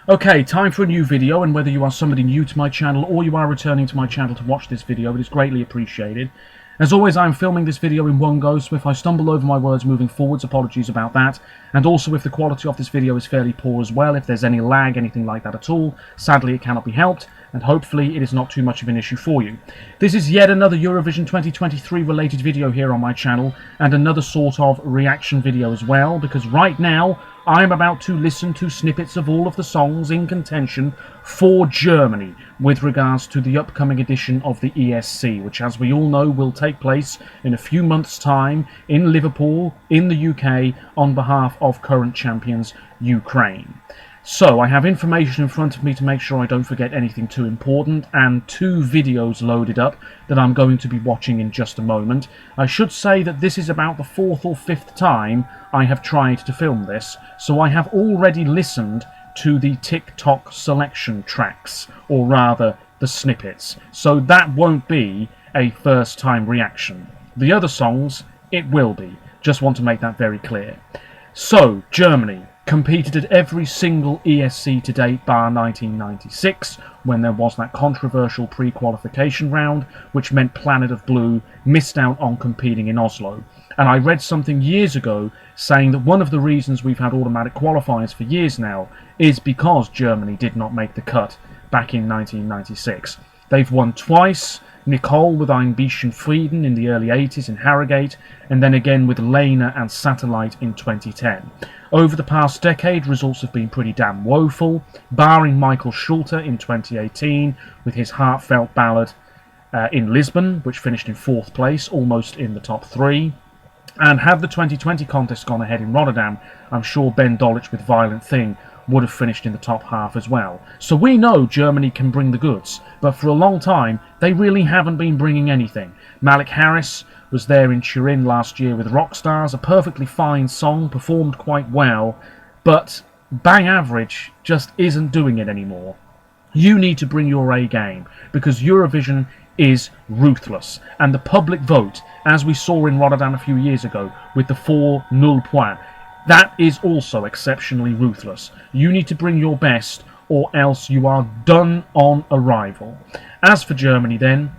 Okay, time for a new video, and whether you are somebody new to my channel or you are returning to my channel to watch this video, it is greatly appreciated. As always, I am filming this video in one go, so if I stumble over my words moving forwards, apologies about that. And also, if the quality of this video is fairly poor as well, if there's any lag, anything like that at all, sadly it cannot be helped, and hopefully it is not too much of an issue for you. This is yet another Eurovision 2023 related video here on my channel, and another sort of reaction video as well, because right now I'm about to listen to snippets of all of the songs in contention for Germany with regards to the upcoming edition of the ESC, which, as we all know, will take place in a few months' time in Liverpool, in the UK, on behalf of current champions Ukraine. So, I have information in front of me to make sure I don't forget anything too important, and two videos loaded up that I'm going to be watching in just a moment. I should say that this is about the fourth or fifth time I have tried to film this, so I have already listened to the TikTok selection tracks, or rather, the snippets. So that won't be a first-time reaction. The other songs, it will be. Just want to make that very clear. So, Germany competed at every single ESC to date bar 1996, when there was that controversial pre-qualification round, which meant Planet of Blue missed out on competing in Oslo. And I read something years ago saying that one of the reasons we've had automatic qualifiers for years now is because Germany did not make the cut back in 1996. They've won twice, Nicole with Ein bisschen Frieden in the early 80s in Harrogate, and then again with Lena and Satellite in 2010. Over the past decade, results have been pretty damn woeful, barring Michael Schulte in 2018 with his heartfelt ballad in Lisbon, which finished in 4th place, almost in the top 3. And had the 2020 contest gone ahead in Rotterdam, I'm sure Ben Dolic with Violent Thing would have finished in the top half as well. So we know Germany can bring the goods, but for a long time they really haven't been bringing anything. Malik Harris was there in Turin last year with Rockstars, a perfectly fine song, performed quite well, but bang average just isn't doing it anymore. You need to bring your A game, because Eurovision is ruthless, and the public vote, as we saw in Rotterdam a few years ago with the 4-0 point, that is also exceptionally ruthless. You need to bring your best, or else you are done on arrival. As for Germany then,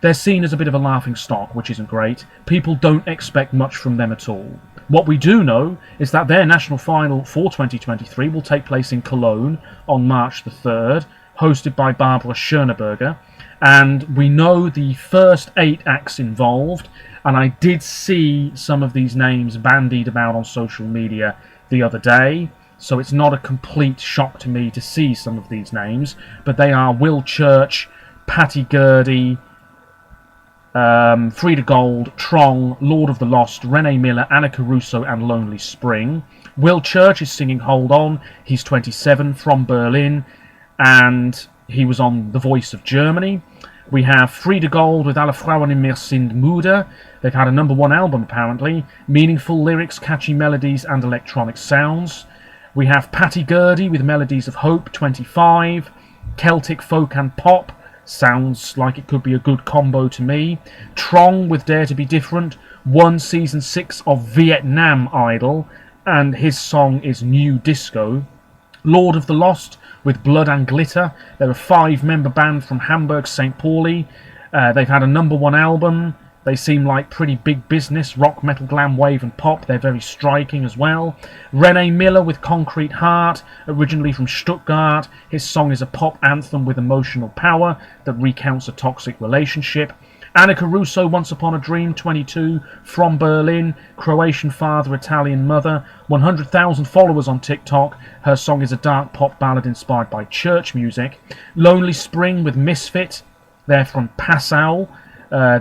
they're seen as a bit of a laughing stock, which isn't great. People don't expect much from them at all. What we do know is that their national final for 2023 will take place in Cologne on March the 3rd, hosted by Barbara Schöneberger, and we know the first 8 acts involved, and I did see some of these names bandied about on social media the other day, so it's not a complete shock to me to see some of these names, but they are Will Church, Patty Gurdy, Frida Gold, Trong, Lord of the Lost, Renee Miller, Annika Russo and Lonely Spring. Will Church is singing Hold On, he's 27, from Berlin, and he was on The Voice of Germany. We have Frida Gold with Alle Frauen in mir sind müde. They've had a #1 album apparently. Meaningful lyrics, catchy melodies and electronic sounds. We have Patty Gurdy with Melodies of Hope, 25. Celtic folk and pop. Sounds like it could be a good combo to me. Trong with Dare to be Different. Won season 6 of Vietnam Idol, and his song is New Disco. Lord of the Lost with Blood and Glitter. They're a 5-member band from Hamburg, St. Pauli. They've had a #1 album. They seem like pretty big business, rock, metal, glam, wave and pop. They're very striking as well. Renee Miller with Concrete Heart, originally from Stuttgart. His song is a pop anthem with emotional power that recounts a toxic relationship. Annika Russo, Once Upon a Dream, 22, from Berlin, Croatian father, Italian mother, 100,000 followers on TikTok. Her song is a dark pop ballad inspired by church music. Lonely Spring with Misfit, they're from Passau.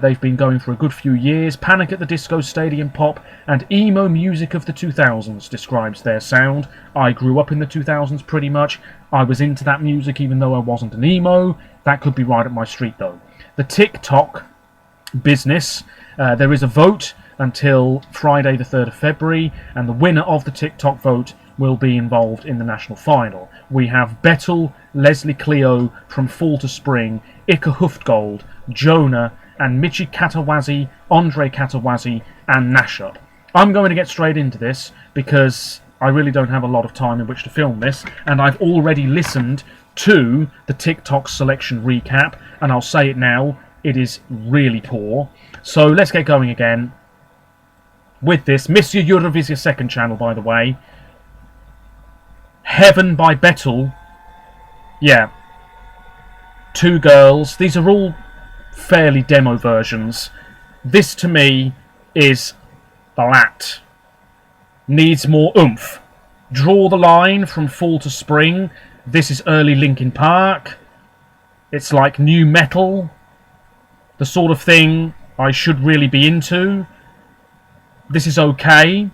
They've been going for a good few years. Panic at the Disco Stadium pop and emo music of the 2000s describes their sound. I grew up in the 2000s pretty much. I was into that music even though I wasn't an emo. That could be right up my street though. The TikTok business, there is a vote until Friday the 3rd of February, and the winner of the TikTok vote will be involved in the national final. We have Bettel, Leslie Clio from Fall to Spring, Ika Huftgold, Jonah, and Michi Katawazi, Andre Katawazi, and Nashup. I'm going to get straight into this because I really don't have a lot of time in which to film this, and I've already listened to the TikTok selection recap, and I'll say it now, it is really poor. So let's get going again with this. Monsieur Eurovision second channel, by the way. Heaven by Bettel. Yeah. Two girls. These are all fairly demo versions. This, to me, is flat. Needs more oomph. Draw the line from fall to spring. This is early Linkin Park. It's like new metal. The sort of thing I should really be into. This is okay.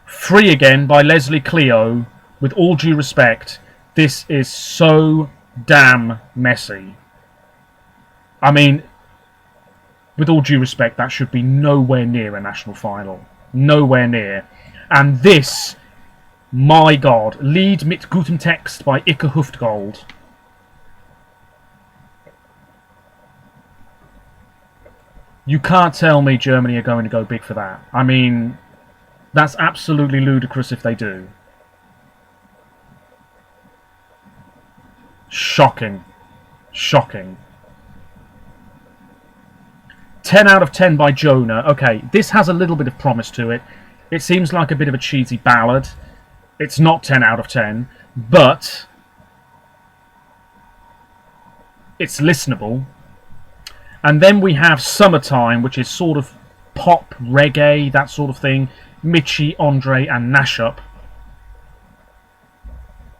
Free Again by Leslie Clio. With all due respect, this is so damn messy. I mean, with all due respect, that should be nowhere near a national final. Nowhere near. And this, my God, Lied mit gutem Text by Icke Hüftgold. You can't tell me Germany are going to go big for that. I mean, that's absolutely ludicrous if they do. Shocking. Shocking. 10 out of 10 by Jonah. Okay, this has a little bit of promise to it. It seems like a bit of a cheesy ballad. It's not 10 out of 10, but it's listenable. And then we have Summertime, which is sort of pop, reggae, that sort of thing. Michi, Andre, and Nashup.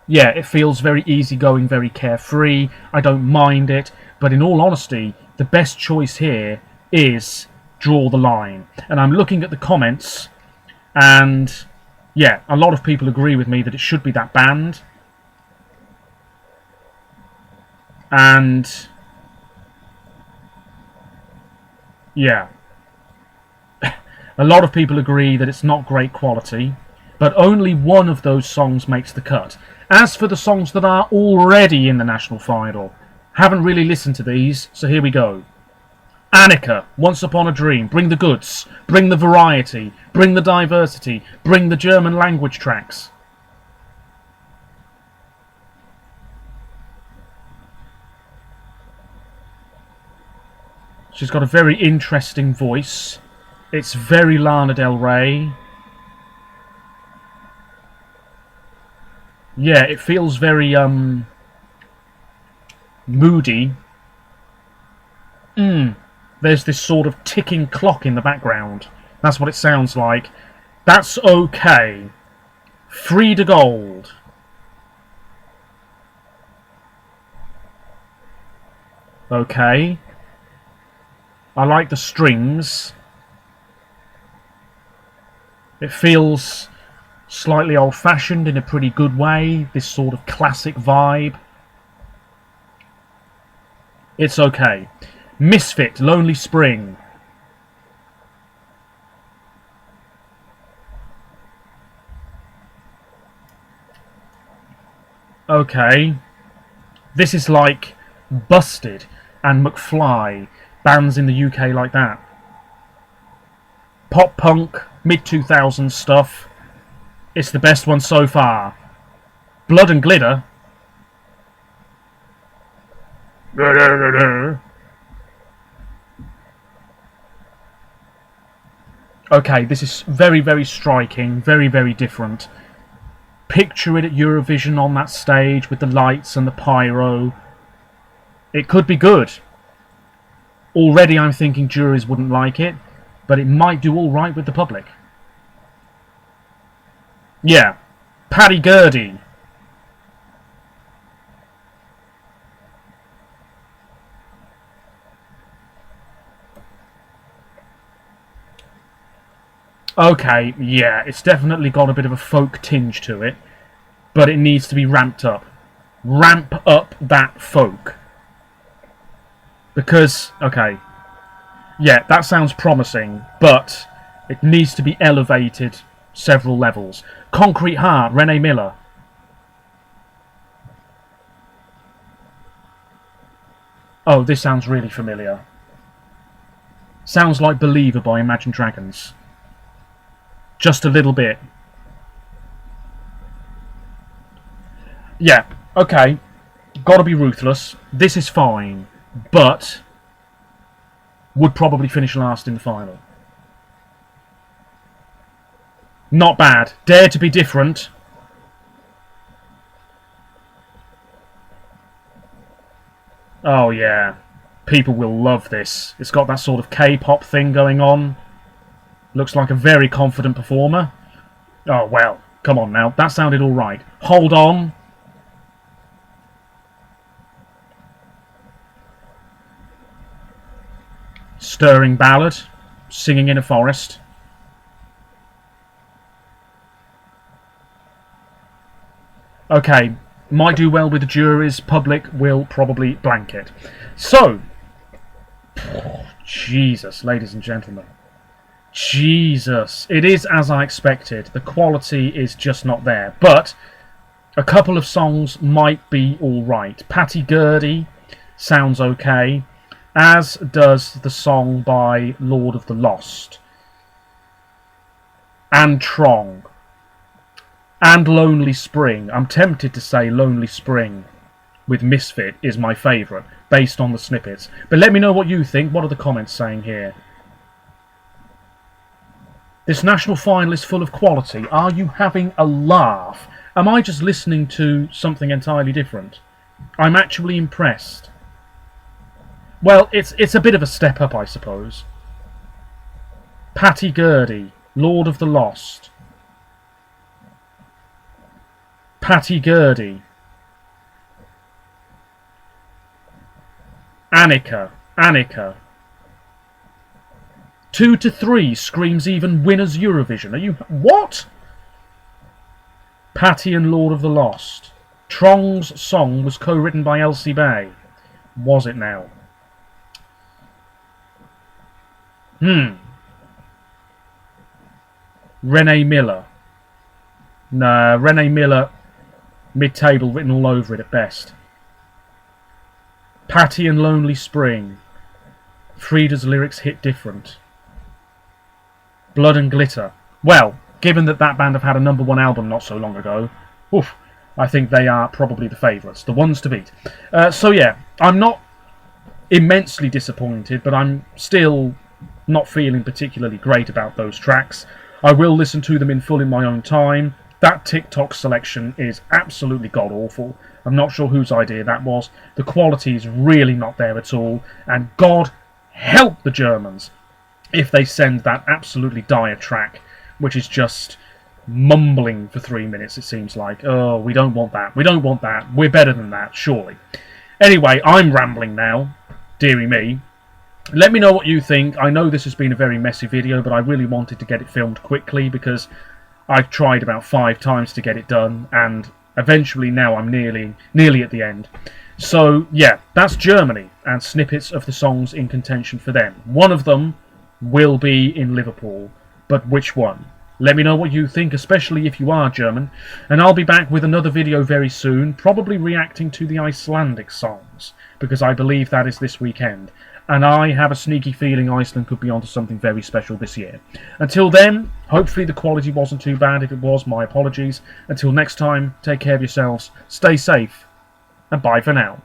Yeah, it feels very easygoing, very carefree. I don't mind it. But in all honesty, the best choice here is Draw the Line. And I'm looking at the comments, and yeah, a lot of people agree with me that it should be that band. And yeah, a lot of people agree that it's not great quality, but only one of those songs makes the cut. As for the songs that are already in the national final, haven't really listened to these, so here we go. Annika, Once Upon a Dream, bring the goods, bring the variety, bring the diversity, bring the German language tracks. She's got a very interesting voice. It's very Lana Del Rey. Yeah, it feels very, moody. There's this sort of ticking clock in the background. That's what it sounds like. That's okay. Free to Gold. Okay. I like the strings. It feels slightly old-fashioned in a pretty good way. This sort of classic vibe. It's okay. Misfit, Lonely Spring. Okay. This is like Busted and McFly, bands in the UK like that. Pop punk, mid-2000s stuff. It's the best one so far. Blood and Glitter. Okay, this is very, very striking, very, very different. Picture it at Eurovision on that stage with the lights and the pyro. It could be good. Already I'm thinking juries wouldn't like it, but it might do all right with the public. Yeah, Paddy Gurdy. Okay, yeah, it's definitely got a bit of a folk tinge to it, but it needs to be ramped up. Ramp up that folk. Because, okay, yeah, that sounds promising, but it needs to be elevated several levels. Concrete Heart, Renee Miller. Oh, this sounds really familiar. Sounds like Believer by Imagine Dragons. Just a little bit. Yeah, okay. Gotta be ruthless. This is fine. But would probably finish last in the final. Not bad. Dare to be different. Oh yeah. People will love this. It's got that sort of K-pop thing going on. Looks like a very confident performer. Oh well, come on now. That sounded alright. Hold on. Stirring ballad. Singing in a forest. Okay, might do well with the juries. Public will probably blank it. So, Jesus, ladies and gentlemen. Jesus. It is as I expected. The quality is just not there. But a couple of songs might be alright. Patty Gurdy sounds okay, as does the song by Lord of the Lost. And Trong. And Lonely Spring. I'm tempted to say Lonely Spring with Misfit is my favourite, based on the snippets. But let me know what you think. What are the comments saying here? This national final is full of quality. Are you having a laugh? Am I just listening to something entirely different? I'm actually impressed. Well, it's a bit of a step up, I suppose. Patty Gurdy, Lord of the Lost. Patty Gurdy. Annika. 2 to 3 screams even winners Eurovision. Are you... What? Patty and Lord of the Lost. Trong's song was co-written by Elsie Bay. Was it now? Renee Miller. Nah, Renee Miller... Mid-table written all over it at best. Patty and Lonely Spring. Frida's lyrics hit different. Blood and Glitter. Well, given that band have had a #1 album not so long ago, oof, I think they are probably the favourites, the ones to beat. So yeah, I'm not immensely disappointed, but I'm still not feeling particularly great about those tracks. I will listen to them in full in my own time. That TikTok selection is absolutely god-awful. I'm not sure whose idea that was. The quality is really not there at all. And God help the Germans if they send that absolutely dire track, which is just mumbling for 3 minutes, it seems like. Oh, we don't want that. We don't want that. We're better than that, surely. Anyway, I'm rambling now. Dearie me. Let me know what you think. I know this has been a very messy video, but I really wanted to get it filmed quickly because I've tried about 5 times to get it done, and eventually now I'm nearly at the end. So, yeah, that's Germany, and snippets of the songs in contention for them. One of them will be in Liverpool, but which one? Let me know what you think, especially if you are German, and I'll be back with another video very soon, probably reacting to the Icelandic songs, because I believe that is this weekend. And I have a sneaky feeling Iceland could be onto something very special this year. Until then, hopefully the quality wasn't too bad. If it was, my apologies. Until next time, take care of yourselves, stay safe, and bye for now.